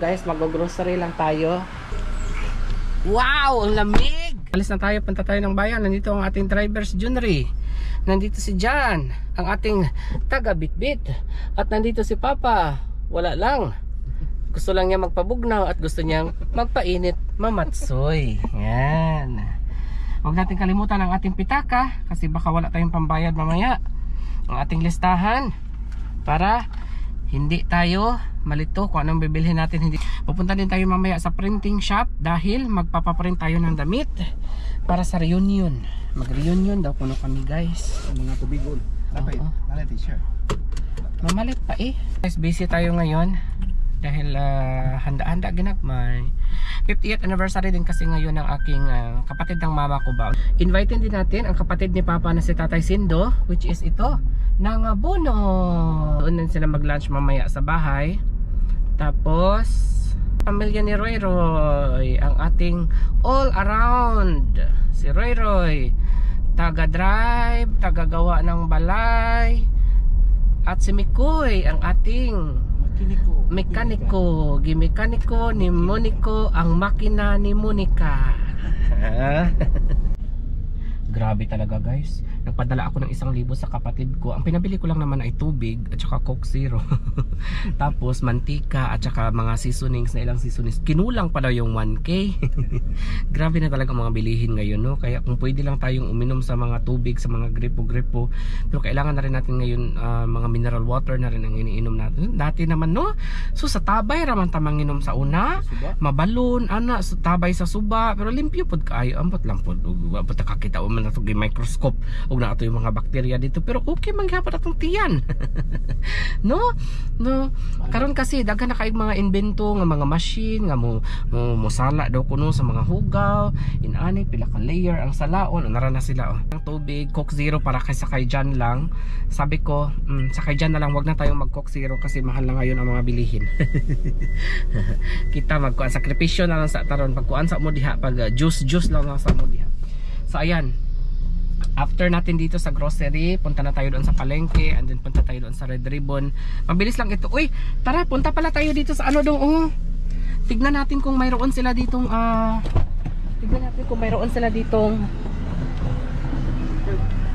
Guys, mag-grocery lang tayo. Wow, ang lamig! Alis na tayo, punta tayo ng bayan. Nandito ang ating driver's Junry. Nandito si Jan, ang ating taga-bitbit. At nandito si Papa. Wala lang. Gusto lang niya magpabugnaw at gusto niyang magpainit mamatsoy. Yan. Huwag natin kalimutan ang ating pitaka kasi baka wala tayong pambayad mamaya. Ang ating listahan para hindi tayo malito kung anong bibilhin natin. Hindi. Pupunta din tayo mamaya sa printing shop dahil magpapaprint tayo ng damit para sa reunion. Mag-reunion daw kuno kami, guys. Mga tubigon. Dapat na t-shirt. Mamalit pa eh. Guys, busy tayo ngayon dahil handa-handa ginagmay. 50th anniversary din kasi ngayon ng aking kapatid ng mama ko ba. Invite din natin ang kapatid ni Papa na si Tatay Sindo, which is ito, ng Bono. Doon din sila mag-lunch mamaya sa bahay. Tapos pamilya ni Roy Roy, ang ating all around. Si Roy Roy, taga-drive, taga-gawa ng balay. At si Mikoy, ang ating mekaniko, gimekaniko ni Monico ang makina ni Monica. Grabe talaga, guys. Nagpadala ako ng 1,000 sa kapatid ko. Ang pinabili ko lang naman ay tubig at saka Coke Zero. Tapos mantika at saka mga seasonings na ilang seasonings. Kinulang pa daw yung 1K. Grabe na talaga mga bilihin ngayon, no? Kaya kung pwede lang tayong uminom sa mga tubig, sa mga gripo-gripo. Pero kailangan na rin natin ngayon mga mineral water na rin ang iniinom natin. Dati naman, no? So sa tabay raman tamang inom sa una. Mabalon, ana, so, tabay sa suba. Pero limpyo pod kaayo. Ambot lang pod. Ambot nakakita o man na ito microscope. Huwag na ito yung mga bakterya dito. Pero okay, manghihapon atong tiyan. No? Karon kasi daghan na kaig mga invento nga mga machine nga mo sala daw kuno sa mga hugaw, inani pila ka layer ang salaon, nara na sila ang tubig, Coke Zero para kay sakay dyan lang. Sabi ko, sakay dyan na lang, wag na tayong mag Coke Zero kasi mahal na ngayon ang mga bilihin. Kita magkuan sakripisyo na lang sa taron, pagkuan sa mo diha, pag juice lang sa mo diha. So ayan, after natin dito sa grocery, punta na tayo doon sa palengke, and then punta tayo doon sa Red Ribbon. Mabilis lang ito. Uy, tara, punta pala tayo dito sa ano doon. Tignan natin kung mayroon sila ditong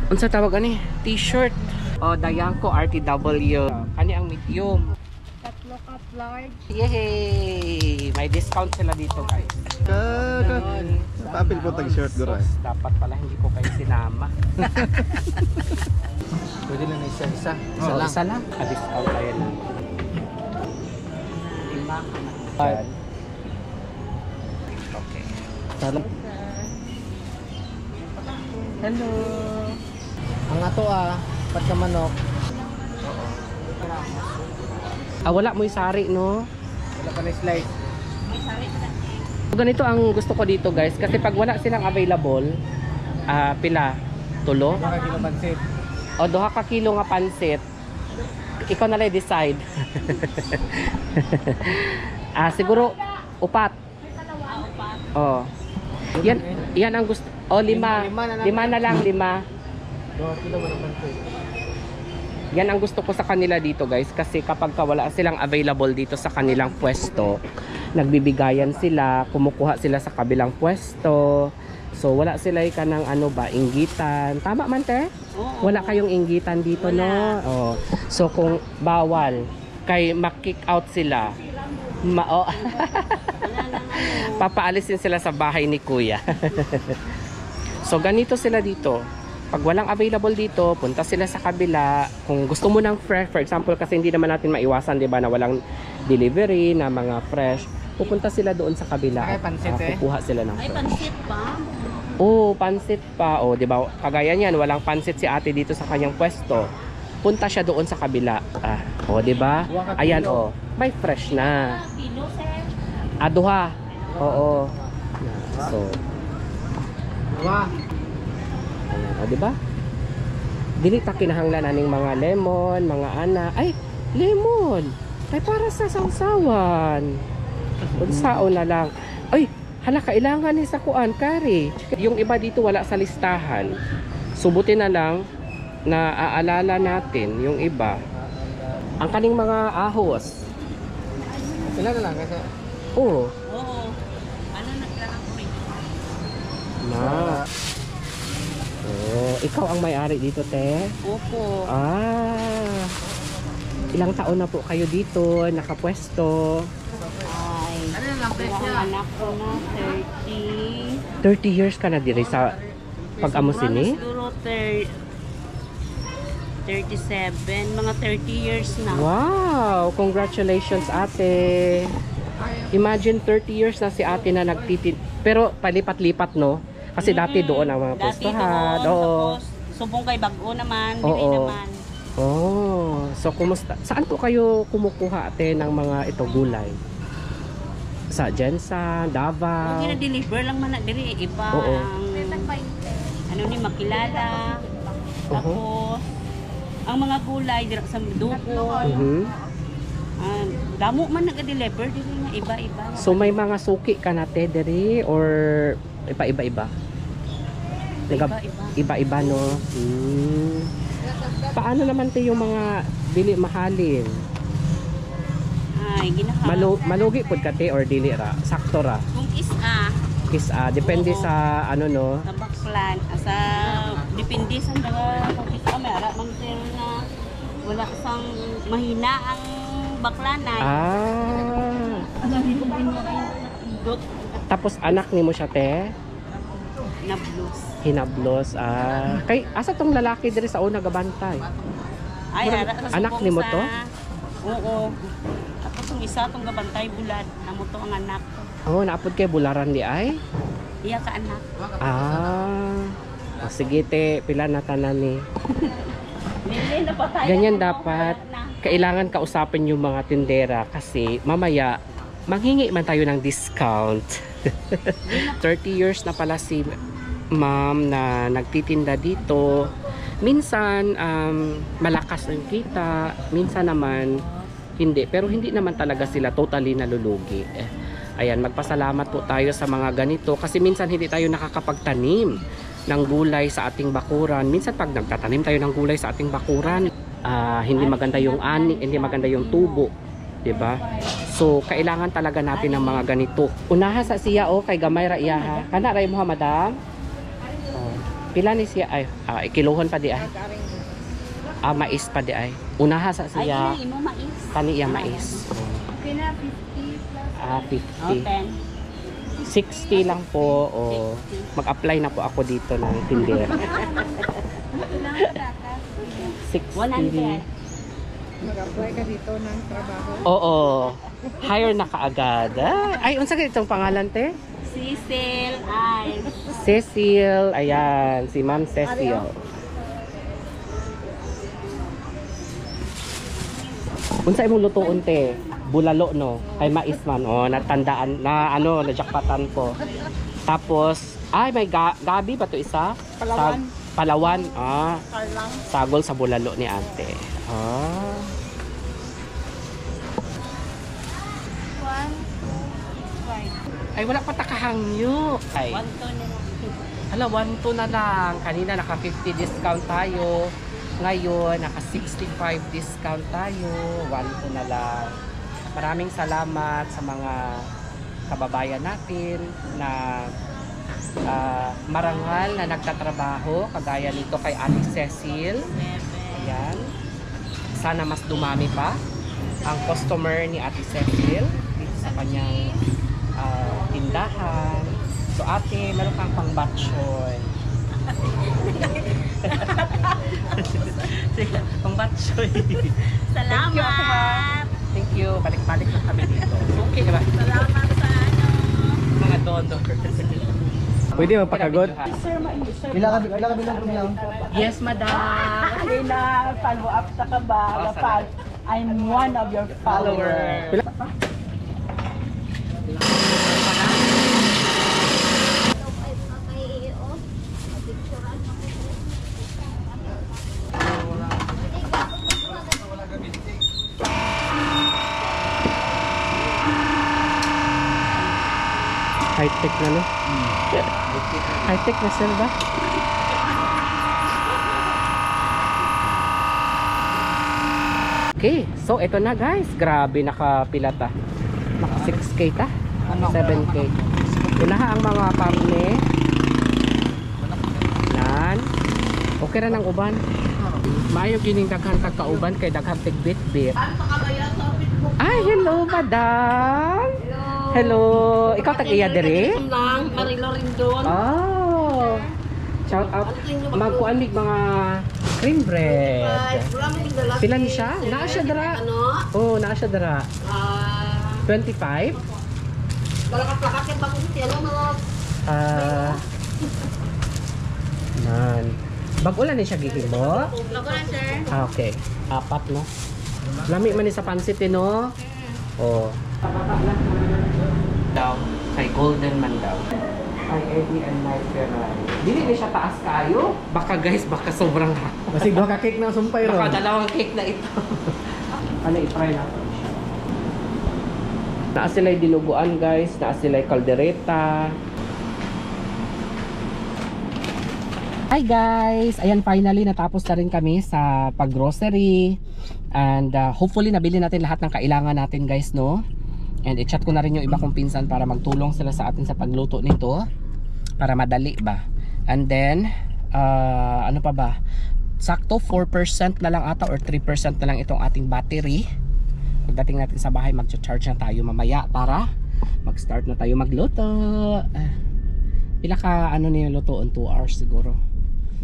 unsa tawag ani? T-shirt. Dayanko RTW. Kani ang medium. Tatlo cup large. Yay! May discount sila dito, guys. Papil po tag-shirt guro. Dapat pala hindi ko kayo sinama. Pwede lang isa lang. Isa lang. Discount tayo na. 5. Okay. Salam. Hello. Ang ato pat ka manok. Wala mo yung sari, no? Wala pa na slice. Ganito ang gusto ko dito, guys, kasi pag wala silang available, pila tulo 2 kilo pansit o 2 ka kilo nga pansit, ikaw na lang decide. Siguro upat. Yan ang gusto. 5 na lang. 5 kilo man pansit. Yan ang gusto ko sa kanila dito, guys, kasi kapag wala silang available dito sa kanilang pwesto, nagbibigayan sila, kumukuha sila sa kabilang pwesto. So wala sila kanang inggitan. Tama man, te? Wala kayong inggitan dito, no? So kung bawal kay ma-kick out sila, papaalisin sila sa bahay ni kuya. So ganito sila dito. Pag walang available dito, punta sila sa kabila. Kung gusto mo ng fresh, for example, kasi hindi naman natin maiwasan, di ba, na walang delivery na mga fresh, pupunta sila doon sa kabila. Ay, pansit kukuha sila ng fresh. Ay, pansit pa? Pansit pa. Di ba, kagaya niyan, walang pansit si ate dito sa kanyang pwesto. Punta siya doon sa kabila. Di ba? Ayan, may fresh na. Kilo, sir? 2. Oo. So, di ba? Dili ta kinahanglan aning mga lemon, mga ay lemon. Ay para sa sawsawan. Unsaon na lang. Ay, hala kailangan ni sa kuan kari. Yung iba dito wala sa listahan. Subutin na lang na aalala natin yung iba. Ang kaning mga ahos. Ilan na lang kasi? Oo. Oo. Ano naglalang ko rin? Na. Oh, ikaw ang may-ari dito, te? Opo. Ah. Ilang taon na po kayo dito, nakapwesto? Ay. Ang anak ko na 30. 30 years ka na diri sa pag-amo sini? Siguro 37. Mga 30 years na. Wow! Congratulations, ate! Imagine 30 years na si ate na nagtitin. Pero palipat-lipat, no? Kasi dati doon ang mga Dati pwestuhan. doon. Oo. Tapos, subong kay Bago naman. Oo. Dili naman. Oh, so kumusta? Saan po kayo kumukuha ate ng mga ito gulay? Sa Jensen, Davao? Huwag deliver lang man na diri. Iba Oo. ang ano ni makilala. Tapos, ang mga gulay dira sa Duko. Damo man nag-deliver diri nga iba-iba. So may mga suki ka na te diri or iba-iba? Iba-iba. Iba-iba, no? Paano naman te yung mga dili mahalin? Ay, ginahal. Malugi pud ka te or dili ra? Sakto ra? Kung isa, Depende Oo. sa ano, no? sa baklan, sa depende sa mga kung isa may ara mang sir nga wala sang mahina ang baklanay. Ah. Dot Tapos anak ni mo siya te? na blues. Hinablos. Ah. Kay asa tong lalaki diri sa una gabantay? Ay, ara sa Anak subong ni mo sa- to? Oo. Tapos yung isa tong gabantay bulad, namo to ang anak. Oh, naapod kay bularan di ay? Iya ka anak. Ah. O, sige te, pila na tanan ni. Lili na patay. Ganyan dapat. Kailangan kausapin yung mga tindera kasi mamaya manghingi man tayo ng discount. 30 years na pala si ma'am na nagtitinda dito. Minsan malakas ang kita, minsan naman hindi. Pero hindi naman talaga sila totally nalulugi. Ayan, magpasalamat po tayo sa mga ganito kasi minsan hindi tayo nakakapagtanim ng gulay sa ating bakuran. Minsan pag nagtatanim tayo ng gulay sa ating bakuran, hindi maganda yung ani, hindi maganda yung tubo, 'di ba? So kailangan talaga natin ng mga ganito. Unaha sa siya kay gamay ra iya ha. Kana ray mo ha, madam? Oh, pila ni siya ay kilohon pa di ay. Mais pa di ay. Unaha sa Ay, siya imo mais. kani iya mais. Pina 50 plus. 50. 10. 60 lang po o mag-apply na po ako dito ng tindera. Ilang takas? 60. 100. Mag-apply ka dito ng trabaho? Oo. Hire na kaagad. Ay, unsa kay itong pangalan te? Cecil ay Cecil. Ayan, si Ma'am Cecil. Unsa imong lutuon te? Bulalo no. Kay mais man natandaan na najakpatan ko. Tapos may gabi ba to isa? Palawan. Palawan. Karlang. Sagol sa bulalo ni ate. Ay, wala pa takahangyo. Ay, 1 ton na lang. hala, 1-2 na lang. Kanina naka 50 discount tayo. Ngayon, naka 65 discount tayo. 1-2 na lang. Maraming salamat sa mga kababayan natin na marangal na nagtatrabaho. Kagaya nito kay Ate Cecil. Ayan. Sana mas dumami pa ang customer ni Ate Cecil dito sa kanyang tindahan. So ate, meron kang pang batchoy. Pang batchoy. Salamat. Thank you. Balik-balik na kami dito. Okay ba? Salamat sa Mga dondo. Pwede magpakagot? Sir, Ila ka bilang kumyaw? Yes, madam. na follow up sa ka ba? I'm one of your Follower. High-tech na, no? High-tech na, sir ba? Okay, so ito na guys. Grabe, nakapila ta. Maka 6K ta? 7K. Unaha ang mga karne. Nan. Okay ra ng uban. Maayo gining daghan kag kauban kay daghan tig bit-bit. Ay, hello madam. Hello. Ikaw tag-iya diri? Marilo rin doon. Oh. Shout out. Magkuan mig mga cream bread. Pila ni siya? Naa siya dara. Oh, naa siya dara. 25? Plakat-plakat yung bagong ano mga... Nan. Bag-ulan ni siya gihimo? Plakat, sir. Okay. 4 no? Lami man ni sa pansit eh, no? Oh. Daw. Kay golden man daw. Ay, Eddie and my Ferrari. Dili na siya taas kayo? Baka guys, baka sobrang Kasi duha ka cake na sumpay ro. baka dalawang cake na ito. Ano, i-try natin siya. Naa sila'y dinuguan guys, naa sila'y kaldereta. Hi guys! Ayan, finally natapos na rin kami sa pag-grocery. And hopefully nabili natin lahat ng kailangan natin guys, no? And i-chat ko na rin yung iba kong pinsan para magtulong sila sa atin sa pagluto nito. Para madali ba? And then, ano pa ba? Sakto 4% na lang ata or 3% na lang itong ating battery. Pagdating natin sa bahay, mag-charge na tayo mamaya para mag-start na tayo magluto. Pila ka ano niyo lutoon? 2 hours siguro.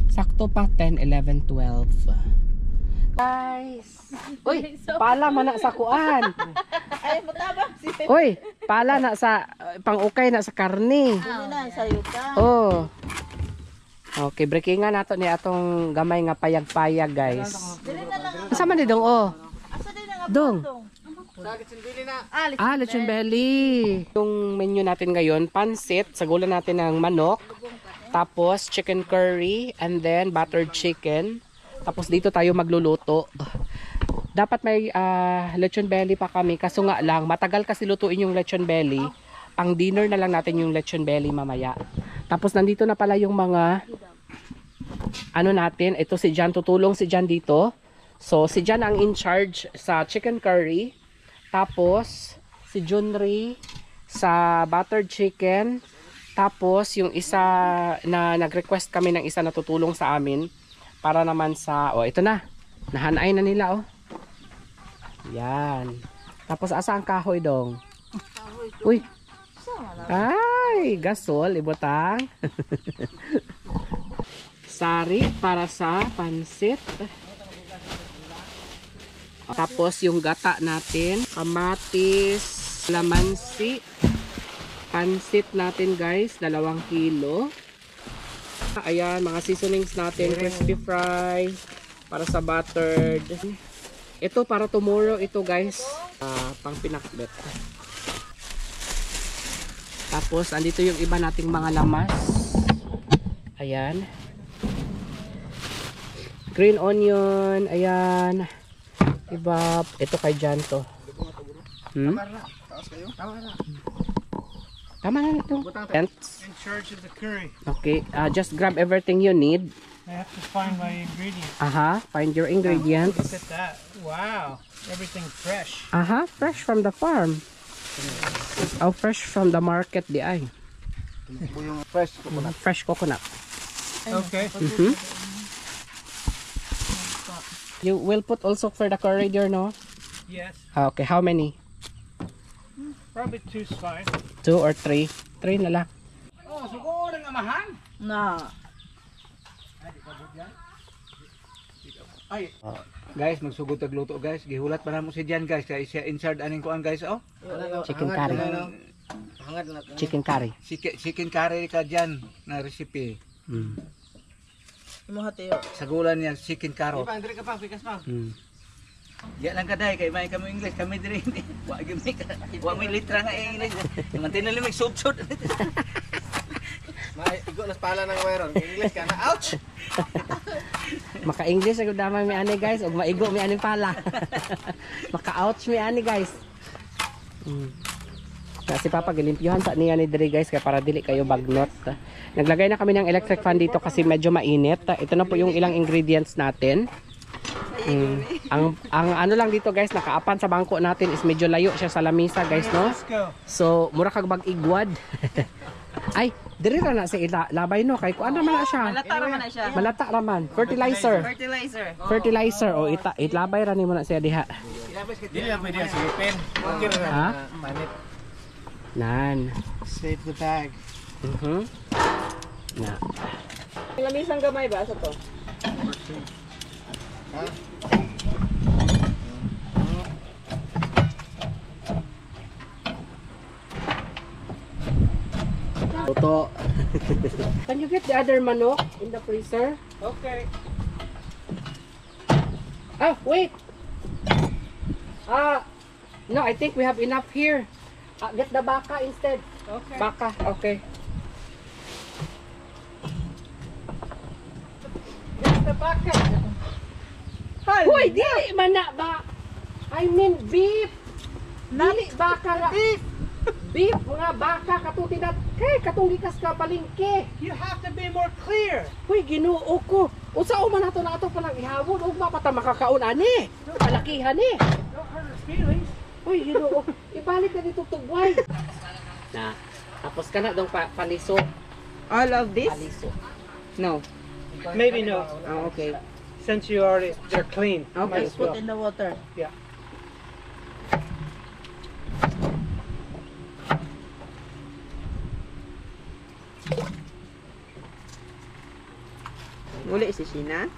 Sakto pa 10, 11, 12. Guys. Uy, pala man na sa kuan. Ay, matabang si... Uy, pala na sa pang-ukay na sa karne. na, sayo ka. Oh. Okay, breakingan nato ni atong gamay nga payag-payag, guys. Asa man ni dong oh? Asa din nga Dong. Ah, Lechon belly. Yung menu natin ngayon, pansit, sagulan natin ng manok, tapos chicken curry, and then buttered chicken. Tapos dito tayo magluluto. Dapat may lechon belly pa kami, kaso nga lang, matagal kasi lutuin yung lechon belly. Pang dinner na lang natin yung lechon belly mamaya. Tapos nandito na pala yung mga ano natin, ito si Jan, tutulong si Jan dito. So si Jan ang in charge sa chicken curry. Tapos si Junri sa buttered chicken. Tapos yung isa na nag-request kami ng isa na tutulong sa amin para naman sa, oh ito na, nahanay na nila oh. Yan. Tapos asa ang kahoy dong? Uy. Ay, gasol, ibutang. Sari para sa pansit. Tapos yung gata natin, kamatis, lamansi, pansit natin guys, 2 kilo. Ayan, mga seasonings natin, crispy fry, para sa buttered. Ito para tomorrow ito guys, pang pinakbet. Tapos, andito yung iba nating mga lamas. Ayan. Green onion, ayan. Iba, ito kay Jan to. Tama na ito. In charge of the curry. Okay, just grab everything you need. I have to find my ingredients. Find your ingredients. Look at that. Wow. Everything fresh. Fresh from the farm. Oh, fresh from the market di ay. Fresh coconut. Okay. You will put also for the curry there, no? Yes. Okay, how many? Probably 2's fine. 2 or 3? 3 na lang. Oh, siguro nga mahan. na. Ay, guys, magsugod tag luto guys. Gihulat pa na mo si Jan guys kay siya in charge aning kuan guys oh. Chicken curry. Chicken curry. Chicken curry ka Jan na recipe. Imo hati yo. Sagulan niya chicken curry. Diri ka pa, pikas pa. Ya lang kaday kay may kami English kami diri. Wa gyud mi wa may litra nga English. Mantin na limig sud-sud. May igo nas pala nang mayroon. English ka na. Ouch. Maka-English agud damay mi ani guys ug maigo mi ani pala. Maka-ouch mi ani guys. Kasi Papa gilimpyuhan sa niya ni diri guys kaya para dili kayo bagnot. Naglagay na kami ng electric fan dito kasi medyo mainit. Ito na po yung ilang ingredients natin. Ang ano lang dito guys, nakaapan sa bangko natin is medyo layo siya sa lamisa guys, no? Let's go. So, mura kag mag-igwad. Ay, diri ra na sa labay no kay kuan naman na siya. Malata naman na siya. Malata raman. Fertilizer. Fertilizer. Fertilizer o itlabay ra nimo na siya diha. Dili na pwede ang silipin. Okay na. Ha? Manit. Nan. Save the bag. Na. Lamisang gamay ba sa to? Toto. Can you get the other manok in the freezer? Okay. Ah, wait. No, I think we have enough here. Get the baka instead. Okay. Baka, okay. Here's the bucket. Hoy, dili man na ba? I mean beef. Dili baka nga. Beef. Beef nga baka katuti na. Kay katong gikas ka palengke. You have to be more clear. Hoy, Ginoo ko. Unsa man nato na ato palang ihawon ug mapata makakaon ani. Palakihan ni. Don't hurt his feelings. Hoy, Ginoo. Ibalik na dito tugway. Na. Tapos kana dong paliso. All of this? Paliso. No. Maybe no. Ah, okay. Since you already, they're clean. Okay. Might as well. Put in the water. Yeah. Muli si Sheena.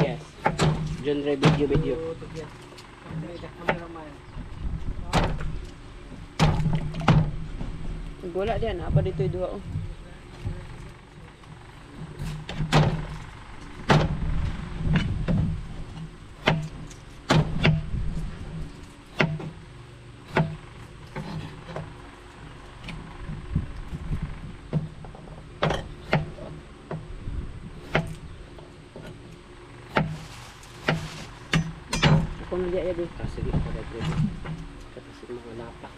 Yes. Genre video. Wala diyan, apa dito yung duha oh. Ako na diya yabi. Sige, kada pwede. Kasi mga lapak.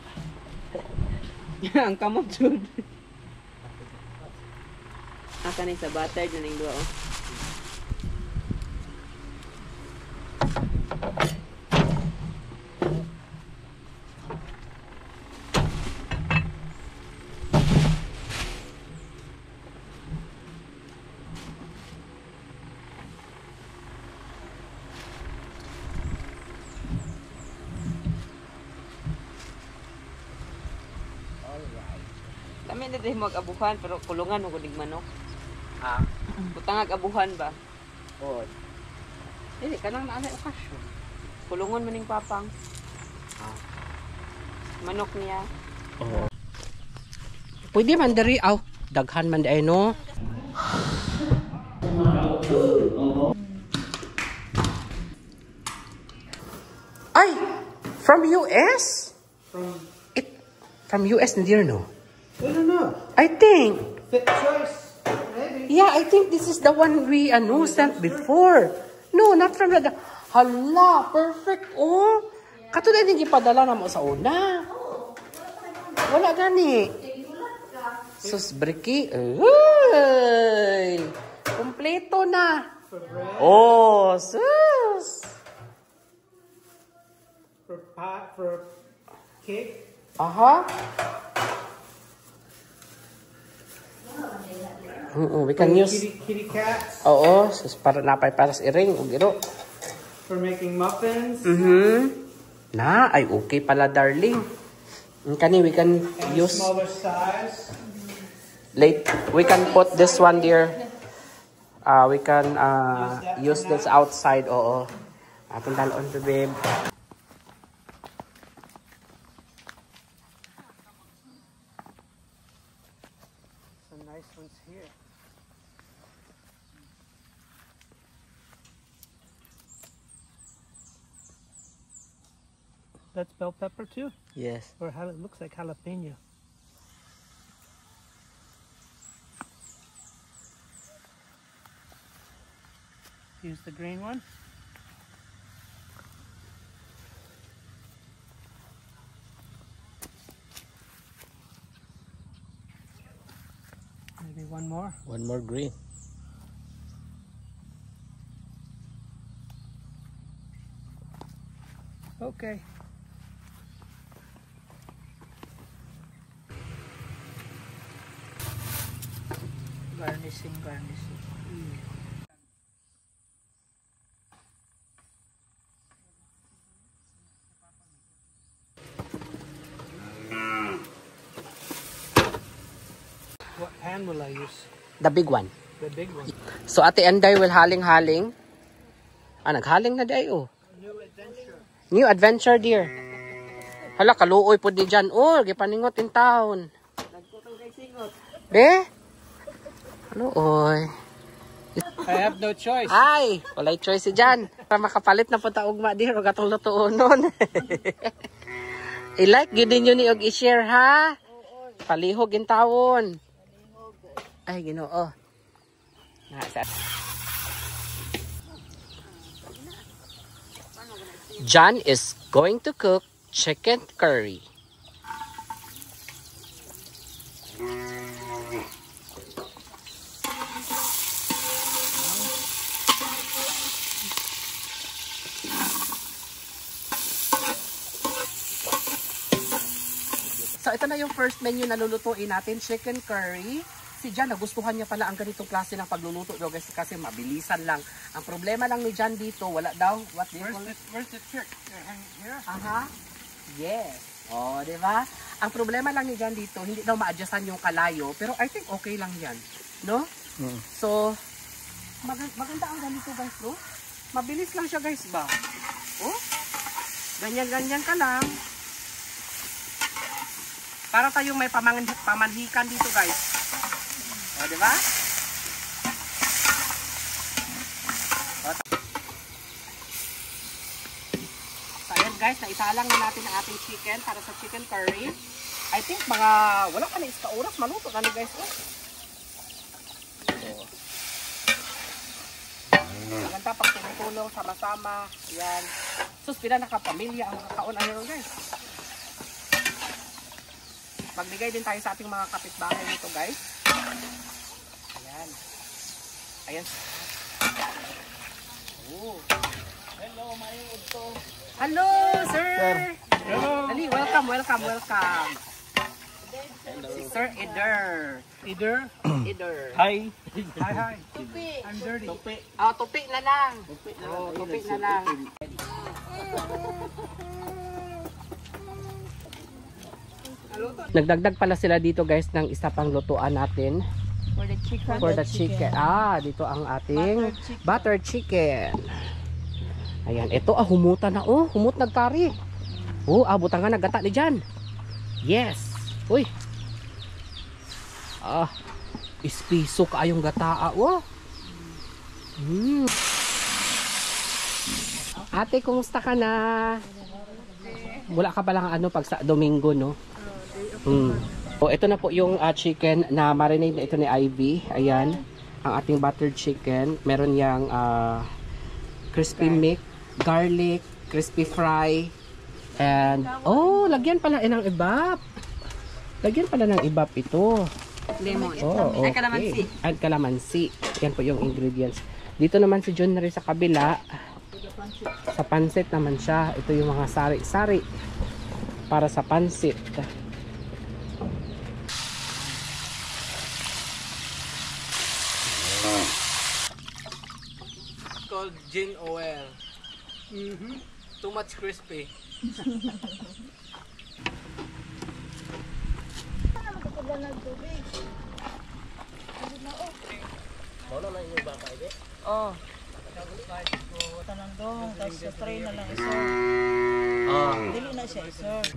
Ang kamot jud. Aka na sa butter na ning duha oh. Kami na din mag-abuhan pero kulungan mo kunig manok. Ah, Butang abuhan ba? oo. Dili kanang naa na okasyon. Kulungan maning papang. Manok niya. Oo. Pwede man diri aw, daghan man di ay no. Ay, from US? From US na dear no? I don't know. I think. Fit choice. Maybe. Yeah, I think this is the one we sent before. No, not from the... Hala, perfect. Oh, katulad din ipadala na mo sa una. Wala gani. Sus, briki. Uy! Kompleto na. Oh, sus. For cake. Aha. We can use... Kitty cats. Oo, sus, para napay para sa iring. O giro. For making muffins. Na, ay okay pala darling. Kani, we can And use... smaller size. Late, we can put this one there. We can use this outside. Oo. Atong dalon to babe. Some nice ones here. That's bell pepper too? Yes. Or how it looks like jalapeno. Use the green one. Maybe one more. One more green. Okay. Garnishing. What pan will I use? The big one. The big one. So Ate Anday will haling-haling. Naghaling na day oh. New adventure. New adventure dear. Hala, kaluoy po di dyan. Oh, gipaningot in town. Be? Kaluoy. I have no choice. Ay, walay choice si dyan. Para makapalit na po taugma dear. Huwag atong lutuon nun. I-like, ginin nyo ni og i-share ha. Palihog in tawon. Ay, ginoo. John is going to cook chicken curry. So ito na yung first menu na lulutuin natin, chicken curry. Si Jan, nagustuhan niya pala ang ganitong klase ng pagluluto daw guys kasi mabilisan lang. Ang problema lang ni Jan dito, wala daw, what do you call it? Where's the trick? Here? Aha. Yes. Oh, di ba? Ang problema lang ni Jan dito, hindi daw ma-adjustan yung kalayo, pero I think okay lang 'yan, no? So maganda ang ganito guys, no? Mabilis lang siya guys ba? Oh. Ganyan-ganyan ka lang. Para tayong may pamanhikan dito guys. O, di ba? So, ayan guys, naisalang na natin ang ating chicken para sa chicken curry. I think mga, wala ka na iska oras, maluto na ni guys. Oh. Maganda pag tinutulong, sama-sama. Ayan. Sus, pila nakapamilya ang kakaon ayun guys. Magbigay din tayo sa ating mga kapitbahay nito guys. Ayan. Ayan. Oh. Hello, mayong udto. Hello, sir. Hello. Ali, welcome. Hello. Si Sir Eder. Eder. Hi. Hi. I'm dirty. Oh, tupi na lang. Tupi na lang. Nagdagdag pala sila dito guys ng isa pang lutuan natin. For the chicken. Dito ang ating butter chicken. Ayan, ito humuta na. Oh, humut nagkari. Oh, butangan nagata ni Jan. Yes. Uy. Ispiso kaayong gataa. Oh. Ate, kumusta ka na? Wala ka palang pag sa Domingo, no? So, ito na po yung chicken na marinade na ito ni Ivy. Ayan, ang ating buttered chicken. Meron yang crispy meat, garlic, crispy fry, and lagyan pala ng ibap. Lagyan pala ng ibap ito. Lemon. Oh, okay. Kalamansi. At kalamansi. Yan po yung ingredients. Dito naman si John na rin sa kabila. Sa pansit naman siya. Ito yung mga sari-sari para sa pansit. Called gin oil. Too much crispy. Oh.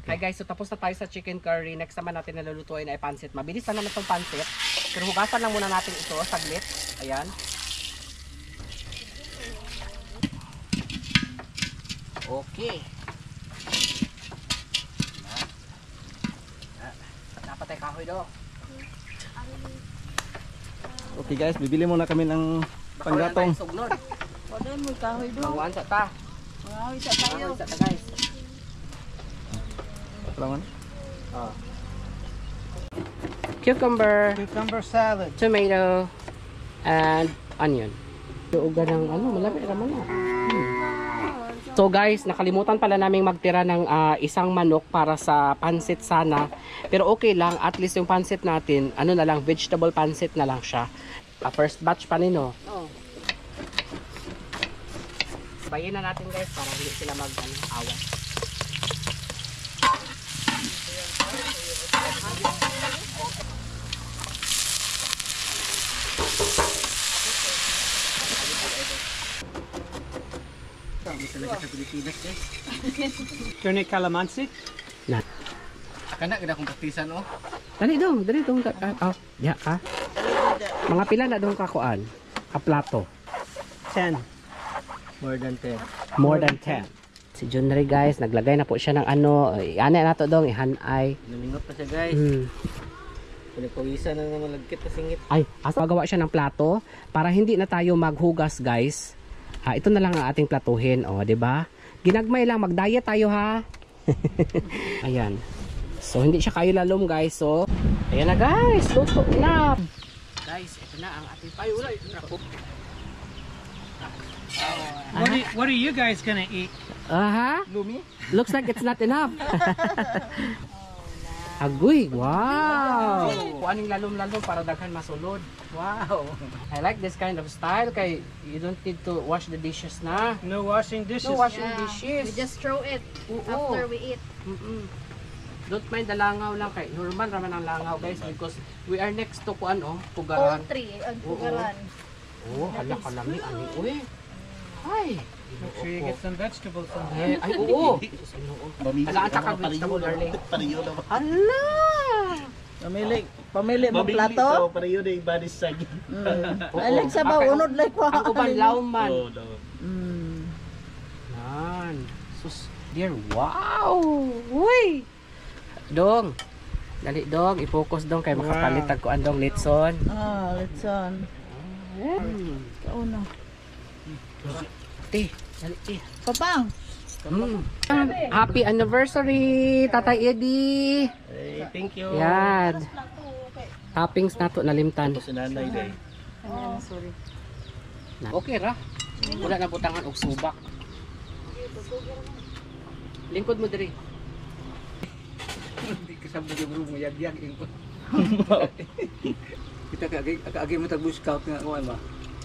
Hi guys, so tapos na tayo sa chicken curry. Next naman natin nalulutuin ay pansit. Mabilis na naman itong pansit. Pero hugasan lang muna natin ito saglit. Ayan. Okay. Dapat ay kahoy do. Okay guys, bibili muna kami ng panggatong. Sugnod. Pwede mo kahoy do. Manguan sa ta. Kahoy sa tayo. Manguan sa ta guys. Salamat. Cucumber, Cucumber salad. tomato, and onion. Uga ng malapit naman na. So guys, nakalimutan pala naming magtira ng isang manok para sa pansit sana. Pero okay lang, at least yung pansit natin, ano na lang, vegetable pansit na lang siya. First batch pa nino. Oo. Sabayin na natin guys para hindi sila mag-awa. Talaga sa Pilipinas guys. Turnip calamansi. Kana gid akong practicean oh. Dali dong. Ya ka. Mga pila na dong kakuan. Kaplato. 10. More than 10. More than 10. Si Junry guys, naglagay na po siya ng ano, ano na to dong, ihanay. Nalingot pa siya guys. Pinagpawisan na naman lagkit na singit. Ay, asa magawa siya ng plato para hindi na tayo maghugas guys. Ito na lang ang ating platuhin, oh, 'di ba? Ginagmay lang, mag-diet tayo ha. Ayan. So hindi siya kayo lalom guys. So, ayan na guys, luto na. Guys, ito na ang ating payulay. What are you guys gonna eat? Lumi? Looks like it's not enough. Agoy, wow! Kuaning lalom-lalom para daghan masulod. Wow! I like this kind of style kay you don't need to wash the dishes na. No washing dishes. No washing dishes. We just throw it after we eat. Don't mind the langaw lang kay normal raman ang langaw guys because we are next to kuan Pugaran. Poultry ang Pugaran. Oh, hala kalami ani uy. Ay. Make sure you get some vegetables in Ay, there. oo. Hala ang taka vegetable darling. Hala. Pamili mo plato. Pareho na yung body sag. Alag sa ba unod like ko. Ang uban lawman. Oh, no. Nan. Sus, dear, wow! Uy! Dong, dali dong, i-focus dong kay makapalit ko andong litson. Litson. Kauna. Ti, dali ti. Papang. Happy anniversary, Tatay Eddie! Hey, thank you. Yan. Toppings na to, nalimtan. Si nanay day. Sorry. Okay ra. Wala na butangan og subak. Lingkod mo diri. Hindi kasama yung room mo yag-yag ingko. Kita kaagi mo tag-bush scout nga kuan ba.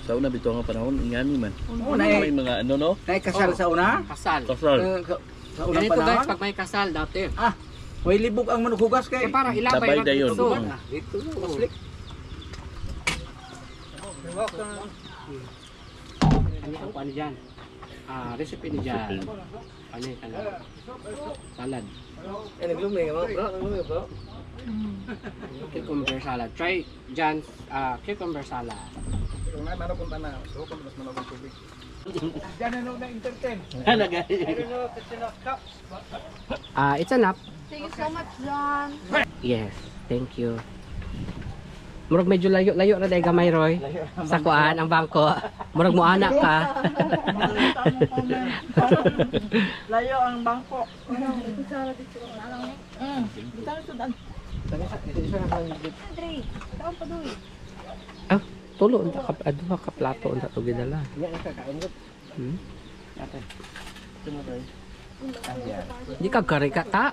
Sa una bito nga panahon ingani man. Una May mga ano no? Nay kasal sa una. Kasal. Kasal. Sa unang Ganito guys, panahon. pag may kasal dati. Way libog ang manok hugas kay. Eh para ilabay Labay na dayon. dito. Ito maslik. Ano ang paano dyan? Recipe ni dyan. Ano yung salad. Naglumi ka Naglumi bro. Cucumber salad. Try dyan, cucumber salad. Kung na punta na, so kung mas malawang tubig. Diyan na entertain. Ano guys? I don't know if it's enough cups. It's enough. Thank you so much, John. Yes, thank you. Murag medyo layo na dahil gamay Roy. Sa kuan, ang bangko. Murag mo anak ka. Layo ang bangko. Tulo, aduha ka plato na ito ginala. Di ka kari ka ta.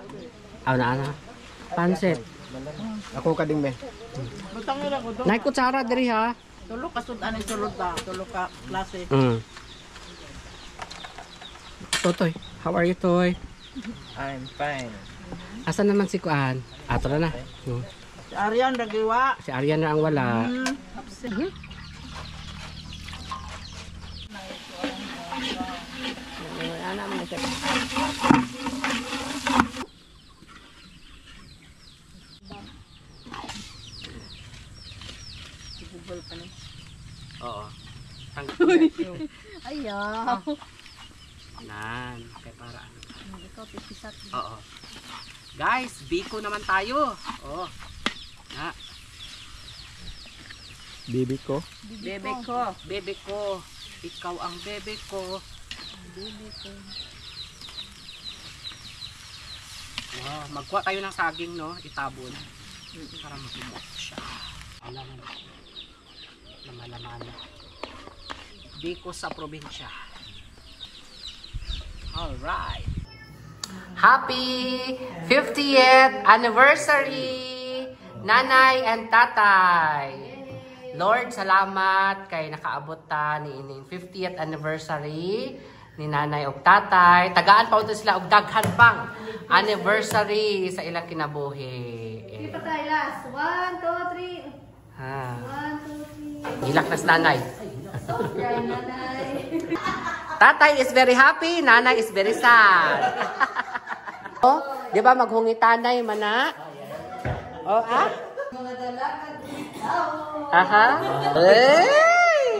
Na. Pansit. Ako kading be. Nay kutsara diri ha. Tulo ka sudan ang sulod ta. Tulo ka klase. Toy, how are you Toy? I'm fine. Asan naman si Kuan? Ato na. Si Arian dagiwa. Si Arian na ang wala. Oo. Ayaw. Nan, kay para ano. Oo. Guys, biko naman tayo. Oh. Na. Bibi ko. Bebe ko. Bebe ko. Ikaw ang bebe ko. Bebe ko. Wow, magkuha tayo ng saging, no? Itabon. Para magumot siya. Alam mo. Namalaman. Biko sa probinsya. Alright. Happy 50th anniversary, Nanay and Tatay. Lord, salamat kay nakaabot ta ni ining 50th anniversary ni Nanay ug Tatay. Tagaan pa unta sila og daghan pang anniversary sa ilang kinabuhi. Hindi pa tayo last. 1, 2, 3. Ha. 1, 2, 3. Hilak na si Nanay. Yan, nanay. Tatay is very happy, Nanay is very sad. Oh, di ba maghungi tanay mana? Oh, ah? Mga dalagan dito. Aha. Hey!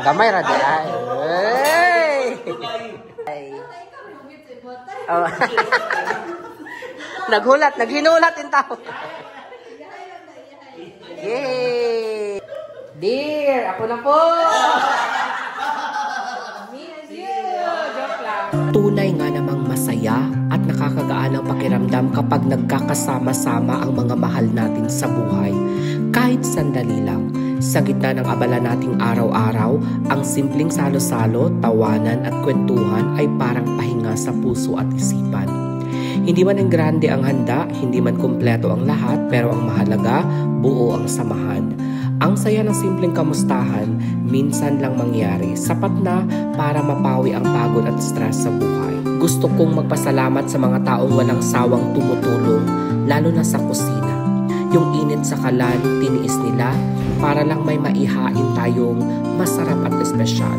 Agamay ra di ay. Hey! Oh. Naghinulat din tao. Yay! Dear, ako na po. Tunay nga namang masaya at nakakagaan ang pakiramdam kapag nagkakasama-sama ang mga mahal natin sa buhay. Kahit sandali lang, sa gitna ng abala nating araw-araw, ang simpleng salo-salo, tawanan at kwentuhan ay parang pahinga sa puso at isipan. Hindi man ang grande ang handa, hindi man kumpleto ang lahat, pero ang mahalaga, buo ang samahan. Ang saya ng simpleng kamustahan, minsan lang mangyari, sapat na para mapawi ang pagod at stress sa buhay. Gusto kong magpasalamat sa mga taong walang sawang tumutulong, lalo na sa kusina. Yung init sa kalan, tiniis nila para lang may maihain tayong masarap at espesyal.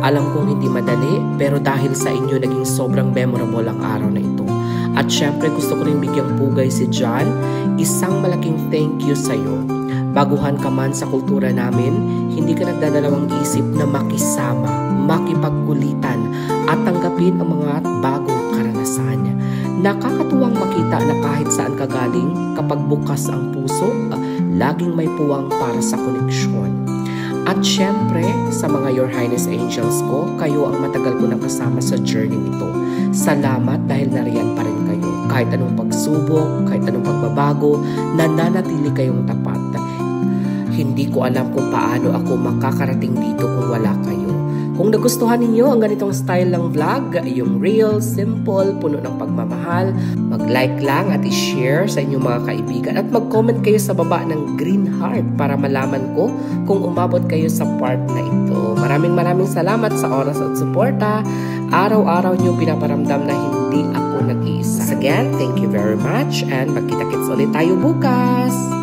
Alam kong hindi madali, pero dahil sa inyo naging sobrang memorable ang araw na ito. At syempre gusto ko rin bigyang pugay si John, isang malaking thank you sa'yo. Baguhan ka man sa kultura namin, hindi ka nagdadalawang isip na makisama, makipagkulitan at tanggapin ang mga bagong karanasan. Nakakatuwang makita na kahit saan ka galing, kapag bukas ang puso, laging may puwang para sa koneksyon. At syempre, sa mga Your Highness Angels ko, kayo ang matagal ko nang kasama sa journey nito. Salamat dahil nariyan pa rin kayo. Kahit anong pagsubok, kahit anong pagbabago, nananatili kayong tapat. Hindi ko alam kung paano ako makakarating dito kung wala kayo. Kung nagustuhan ninyo ang ganitong style ng vlog, yung real, simple, puno ng pagmamahal, mag-like lang at i-share sa inyong mga kaibigan at mag-comment kayo sa baba ng green heart para malaman ko kung umabot kayo sa part na ito. Maraming salamat sa oras at suporta. Araw-araw niyo pinaparamdam na hindi ako nag-iisa. Again, thank you very much and magkita-kits ulit tayo bukas!